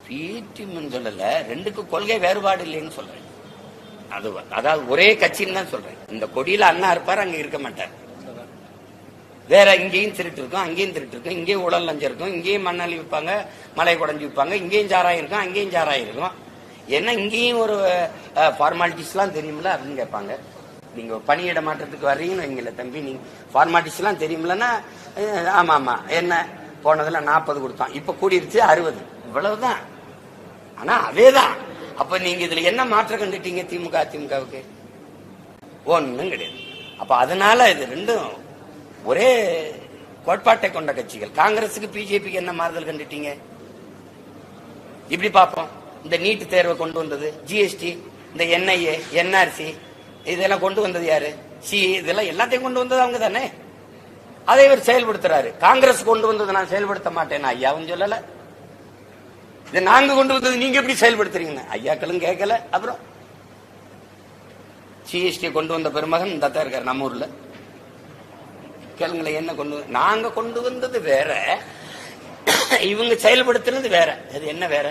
பிடிஎம் சொல்லல, ரெண்டுக்கும் கொள்கை வேறுபாடு இல்லைன்னு சொல்றேன். அதாவது ஒரே கட்சின்னு தான் சொல்றேன். இந்த கொடியில அண்ணா இருப்பாரு, அங்க இருக்க மாட்டார். வேற இங்கேயும் திருட்டு இருக்கும், அங்கேயும் திருட்டு இருக்கும், இங்கேயும் உடல் லஞ்சம் இருக்கும், இங்கேயும் மண்ணாளி விற்பாங்க, மலை குடஞ்சி விற்பாங்க, இங்கேயும் சாராயம் இருக்கும், அங்கேயும் சாராயம் இருக்கும். ஏன்னா இங்கேயும் ஒரு ஃபார்மாலிட்டிஸ் எல்லாம் தெரியுமில்ல அப்படின்னு கேட்பாங்க. நீங்க பணியிட மாற்றத்துக்கு வர்றீங்கன்னு வைங்கல தம்பி, நீங்க ஃபார்மாலிட்டிஸ் எல்லாம் தெரியுமில்லன்னா, ஆமா ஆமா என்ன போனதுல 40 கொடுத்தோம், இப்ப கூடிருச்சு 60, இவ்வளவுதான். ஆனா அதேதான். அப்ப நீங்க இதுல என்ன மாற்றம் கண்டுட்டீங்க? திமுக அதிமுகவுக்கு ஒண்ணும் கிடையாது. அப்ப அதனால இது ரெண்டும் ஒரே கோட்பாட்டை கொண்ட கட்சிகள். காங்கிரசுக்கு பிஜேபிக்கு என்ன மாறுதல் கண்டுட்டீங்க? இப்படி பார்ப்போம். இந்த நீட் தேர்வை கொண்டு வந்தது, ஜிஎஸ்டி, இந்த என்ஐஏ, என்ஆர்சி இதெல்லாம் கொண்டு வந்தது யாரு? இதெல்லாம் எல்லாத்தையும் கொண்டு வந்தது அவங்க தானே. அதை இவர் செயல்படுத்துறாரு. காங்கிரஸ் கொண்டு வந்தது நான் செயல்படுத்த மாட்டேன் ஐயாவும் சொல்லல. இதை நாங்க கொண்டு வந்தது நீங்க எப்படி செயல்படுத்துறீங்க ஐயாக்களும் கேட்கல. அப்புறம் ஜிஎஸ்டி கொண்டு வந்த பெருமகன் இந்த தான் இருக்காரு நம்ம ஊர்ல. கேளுங்களேன், என்ன கொண்டு நாங்க கொண்டு வந்தது வேற, இவங்க செயல்படுத்துறது வேற. அது என்ன வேற?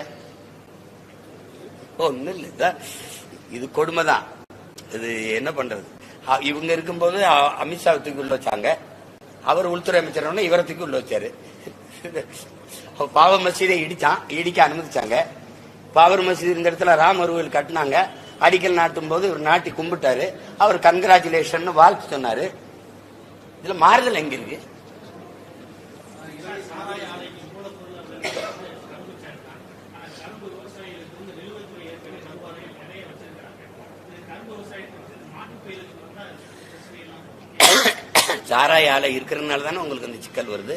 ஒண்ணு இல்ல, இது கொடுமைதான். இது என்ன பண்றது? இவங்க இருக்கும்போது அமித்ஷா தூக்கி உள்ள வச்சாங்க, அவர் உள்துறை அமைச்சர் இவரை தூக்கி உள்ள வச்சாரு. பாபர் மசீதை இடிக்க அனுமதிச்சாங்க. பாபர் மசீது இந்த இடத்துல ராமர் கோயில் கட்டினாங்க. அடிக்கல் நாட்டும் போது இவர் நாட்டி கும்பிட்டாரு. அவர் கன்கிராச்சுலேஷன் வாழ்த்து சொன்னாரு. இதுல மாறுதல் எங்க இருக்கு? சாராய ஆலை இருக்கிறதுனால தானே உங்களுக்கு அந்த சிக்கல் வருது.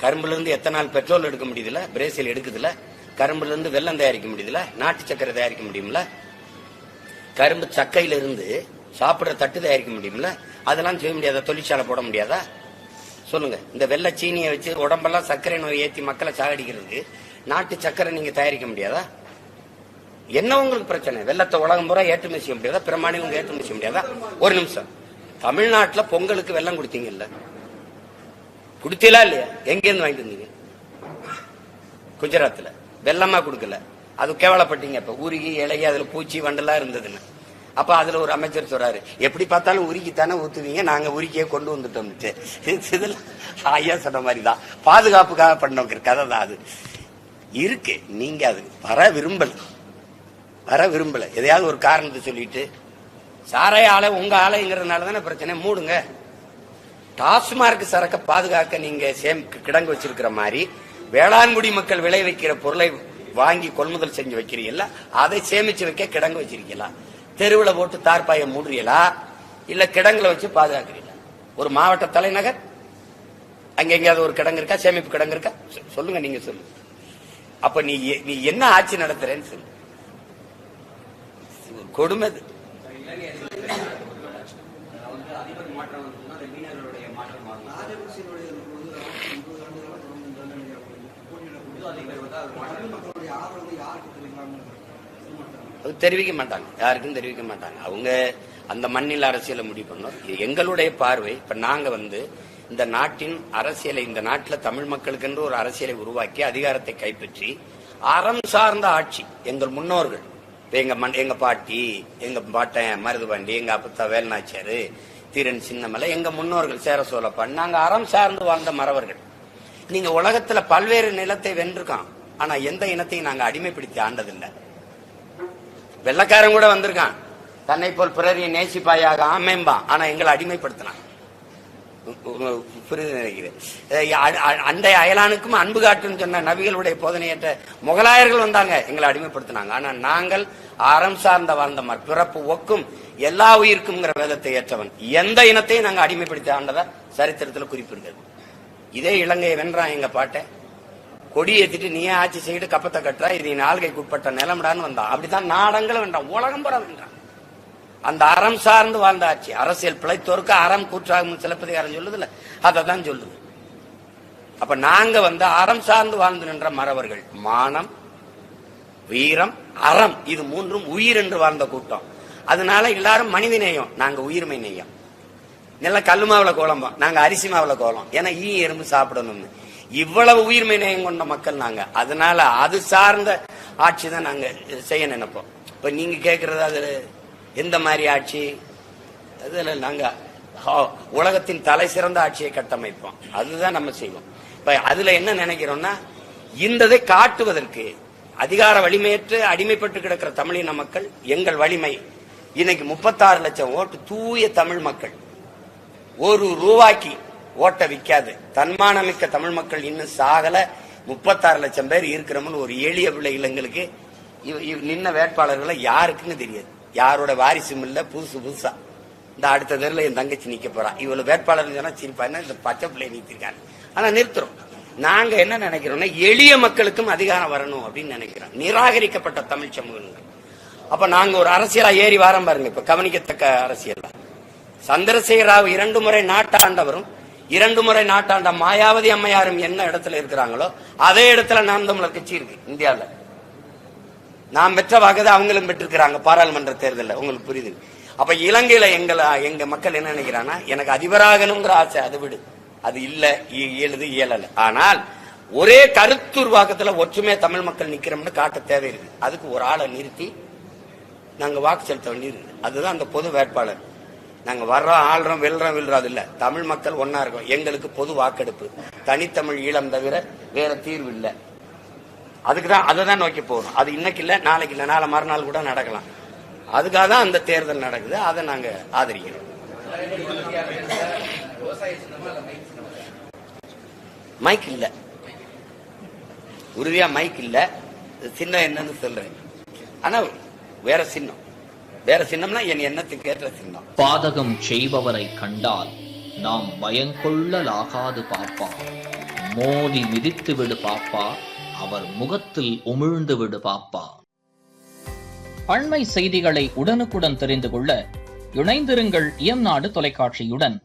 கரும்புல இருந்து எத்தனை நாள் பெட்ரோல் எடுக்க முடியுதுல, பிரேசில் எடுக்குதுல. கரும்புல இருந்து வெல்லம் தயாரிக்க முடியுதுல, நாட்டு சக்கரை தயாரிக்க முடியும்ல. கரும்பு சக்கையில இருந்து சாப்பிடுற தட்டு தயாரிக்க முடியும்ல. அதெல்லாம் செய்ய முடியாதா? தொழிற்சாலை போட முடியாதா? சொல்லுங்க. இந்த வெள்ளை சீனியை வச்சு உடம்பெல்லாம் சர்க்கரை நோய் ஏற்றி மக்களை சாகடிக்கிறதுக்கு நாட்டு சக்கரை நீங்க தயாரிக்க முடியாதா? என்ன உங்களுக்கு பிரச்சனை? வெள்ளத்தை உலகம் பூரா ஏற்றுமதி செய்ய முடியாதா? பிற மாநிலம் ஏற்றுமதி செய்ய முடியாதா? ஒரு நிமிஷம். தமிழ்நாட்டுல பொங்கலுக்கு வெள்ளம் கொடுத்தீங்கல்ல, குடுத்தீங்களா இல்லையா? எங்க இருந்து வாங்கிட்டு வந்தீங்க? குஜராத்ல வெள்ளமா கொடுக்கல, அது கேவலப்பட்டீங்க. இப்ப உருகி இலகி அதுல பூச்சி வண்டெல்லாம் இருந்ததுன்னு. அப்ப அதுல ஒரு அமைச்சர் சொல்றாரு, எப்படி பார்த்தாலும் உருக்கித்தானே ஊத்துவீங்க, நாங்க உருக்கியே கொண்டு வந்துட்டோம். ஐயா சொன்ன மாதிரிதான் பாதுகாப்புக்காக பண்ண கதை தான் அது இருக்கு. நீங்க அது வர விரும்பல எதையாவது ஒரு காரணத்தை சொல்லிட்டு சாராய ஆலை உங்க ஆலைங்கிறதுனால தானே பிரச்சனை. மூடுங்க. டாஸ்மார்க் சரக்க பாதுகாக்க நீங்க கிடங்கு வச்சிருக்கிற மாதிரி வேளாண்குடி மக்கள் விளை வைக்கிற பொருளை வாங்கி கொள்முதல் செஞ்சு வைக்கிறீங்களா, அதை சேமிச்சு வைக்க கிடங்கு வச்சிருக்கீங்களா? தெருவில் போட்டு தார்பாய மூடுறீங்களா, இல்ல கிடங்குல வச்சு பாதுகாக்கிறீங்களா? ஒரு மாவட்ட தலைநகர் அங்க எங்கேயாவது ஒரு கிடங்கு இருக்கா? சேமிப்பு கிடங்கு இருக்கா? சொல்லுங்க, நீங்க சொல்லுங்க. அப்ப நீ என்ன ஆட்சி நடத்துறேன்னு சொல்லு. கொடுமை. தெரிவிக்க மாட்டாங்க, யாருக்கும் தெரிவிக்க மாட்டாங்க. அவங்க அந்த மண்ணில் அரசியலை முடிவு பண்ணும். எங்களுடைய பார்வை, இப்ப நாங்க இந்த நாட்டின் அரசியலை, இந்த நாட்டில் தமிழ் மக்களுக்கு என்று ஒரு அரசியலை உருவாக்கி அதிகாரத்தை கைப்பற்றி அறம் சார்ந்த ஆட்சி எங்கள் முன்னோர்கள், எங்க பாட்டி, எங்க பாட்டன் மருதுபாண்டி, எங்க அப்பத்தா வேல்நாச்சியாரு, தீரன் சின்னமலை, எங்க முன்னோர்கள் சேர சோழப்பான், நாங்க அறம் சார்ந்து வாழ்ந்த மறவர்கள். நீங்க உலகத்துல பல்வேறு நிலத்தை வென்றிருக்கோம், ஆனா எந்த இனத்தையும் நாங்க அடிமைப்படுத்தி ஆண்டதில்லை. வெள்ளக்காரன் கூட வந்திருக்கான், தன்னை போல் பிறரையை நேசிப்பாயாக ஆமேம்பான், ஆனா எங்களை அடிமைப்படுத்தினான். அண்டை அயலானுக்கும் அன்பு காட்டுன்னு சொன்ன நபிகளுடைய போதனையற்ற முகலாயர்கள் வந்தாங்க, எங்களை அடிமைப்படுத்தினாங்க. ஆனா நாங்கள் அறம் சார்ந்த வாழ்ந்தமார், பிறப்பு ஒக்கும் எல்லா உயிருக்கும் வேதத்தை ஏற்றவன், எந்த இனத்தையும் நாங்க அடிமைப்படுத்தி ஆண்டதா சரித்திரத்தில் குறிப்பு இருக்கிறது. இதே இலங்கையை வென்றான் எங்க பாட்டை, கொடி ஏத்திட்டு நீயே ஆட்சி செய்து கப்பத்தை கட்டுறா, இது நாள்கைக்கு உட்பட்ட நிலம்டான்னு வந்தான். அப்படித்தான் நாடங்களும் வென்றான், உலகம் புற வென்றான். அந்த அறம் சார்ந்து வாழ்ந்த ஆட்சி. அரசியல் பிழைத்தோருக்கு அறம் கூற்றாகும் சிலப்பதிகாரம் சொல்லுதுல, அதான் சொல்லுது. அப்ப நாங்க அறம் சார்ந்து வாழ்ந்து நின்ற மறவர்கள். மானம், வீரம், அறம், இது மூன்றும் உயிர் என்று வாழ்ந்த கூட்டம். அதனால எல்லாரும் மனித நேயம், நாங்க உயிர்மை நேயம். நல்ல கல்லு மாவுல கோலம்பம், நாங்க அரிசி மாவுல கோலம். ஏன்னா ஈ எறும்பு சாப்பிடணும்னு. இவ்வளவு உயிர்மை நேயம் கொண்ட மக்கள் நாங்க. அதனால அது சார்ந்த ஆட்சி தான் நாங்க செய்ய நினைப்போம். இப்ப நீங்க கேட்கறது அதுல எந்த மாதிரி ஆட்சி, அதுல நாங்க உலகத்தின் தலை சிறந்த ஆட்சியை கட்டமைப்போம். அதுதான் நம்ம செய்வோம். இப்ப அதுல என்ன நினைக்கிறோம்னா, இந்ததை காட்டுவதற்கு அதிகார வலிமையற்று அடிமைப்பட்டு கிடக்கிற தமிழின மக்கள் எங்கள் வலிமை. இன்னைக்கு 36 லட்சம் ஓட்டு தூய தமிழ் மக்கள். ₹1 ஓட்ட விற்காது தன்மானமிக்க தமிழ் மக்கள் இன்னும் சாகல. 36 லட்சம் பேர் இருக்கிறோம்னு ஒரு எளிய பிள்ளை இளைஞர்களுக்கு நின்ன வேட்பாளர்களை யாருக்குன்னு தெரியாது. யாரோட வாரிசும் இல்ல. புதுசா இந்த அடுத்த தெருல என் தங்கச்சி நிக்க போறா, இவ்வளவு வேட்பாளர் சொன்னா சிரிப்பா, இந்த பச்சை பிள்ளை நிறுத்திருக்காங்க. ஆனா நிறுத்துறோம். நாங்க என்ன நினைக்கிறோம்னா, எளிய மக்களுக்கும் அதிகாரம் வரணும் அப்படின்னு நினைக்கிறோம். நிராகரிக்கப்பட்ட தமிழ் சமூகங்கள். அப்ப நாங்க ஒரு அரசியலா ஏறி வாரம் பாருங்க. இப்ப கவனிக்கத்தக்க அரசியல் சந்திரசேகர ராவ் 2 முறை நாட்டாண்டவரும் 2 முறை நாட்டாண்ட மாயாவதி அம்மையாரும் என்ன இடத்துல இருக்கிறாங்களோ அதே இடத்துல நாம் தமிழர் கட்சி இருக்கு. இந்தியாவில் நாம் பெற்ற வாக்குதான் அவங்களும் பெற்றிருக்கிறாங்க பாராளுமன்ற தேர்தலில். உங்களுக்கு புரியுது? அப்ப இலங்கையில எங்க மக்கள் என்ன நினைக்கிறாங்கன்னா, எனக்கு அதிபராகணுங்கிற ஆசை, அது விடு, அது இல்ல, இயலல. ஆனால் ஒரே கருத்துருவாக்கத்துல ஒற்றுமையா தமிழ் மக்கள் நிக்கிறோம்னு காட்ட தேவை இருக்கு. அதுக்கு ஒரு ஆளை நிறுத்தி நாங்க வாக்கு செலுத்த வேண்டியிருக்கு. அதுதான் அந்த பொது வேட்பாளர். நாங்க வர்றோம், ஆள்றோம், வெல்றோம் அது இல்ல. தமிழ் மக்கள் ஒன்னா இருக்கோம். எங்களுக்கு பொது வாக்கெடுப்பு, தனித்தமிழ் ஈழம் தவிர வேற தீர்வு இல்லை. அதுக்குதான் அதை தான் நோக்கி போகணும். அது இன்னைக்கு இல்ல, நாளைக்கு இல்ல, நாளை மறுநாள் கூட நடக்கலாம். அதுக்காக தான் அந்த தேர்தல் நடக்குது. அதை நாங்க ஆதரிக்கிறோம். மைக் இல்ல, உறுதியா மைக் இல்ல. சின்னம் என்னன்னு சொல்றேன். ஆனா வேற சின்னம், வேற சின்னம்னா என் எண்ணத்துக்கு ஏற்ற சின்னம். பாதகம் செய்பவரை கண்டால் நாம் பயங்கொள்ளலாகாது பாப்பா, மோதி மிதித்து விடு பாப்பா, அவர் முகத்தில் உமிழ்ந்து விடு பாப்பா. அண்மை செய்திகளை உடனுக்குடன் தெரிந்து கொள்ள இணைந்திருங்கள் இயம்நாடு தொலைக்காட்சியுடன்.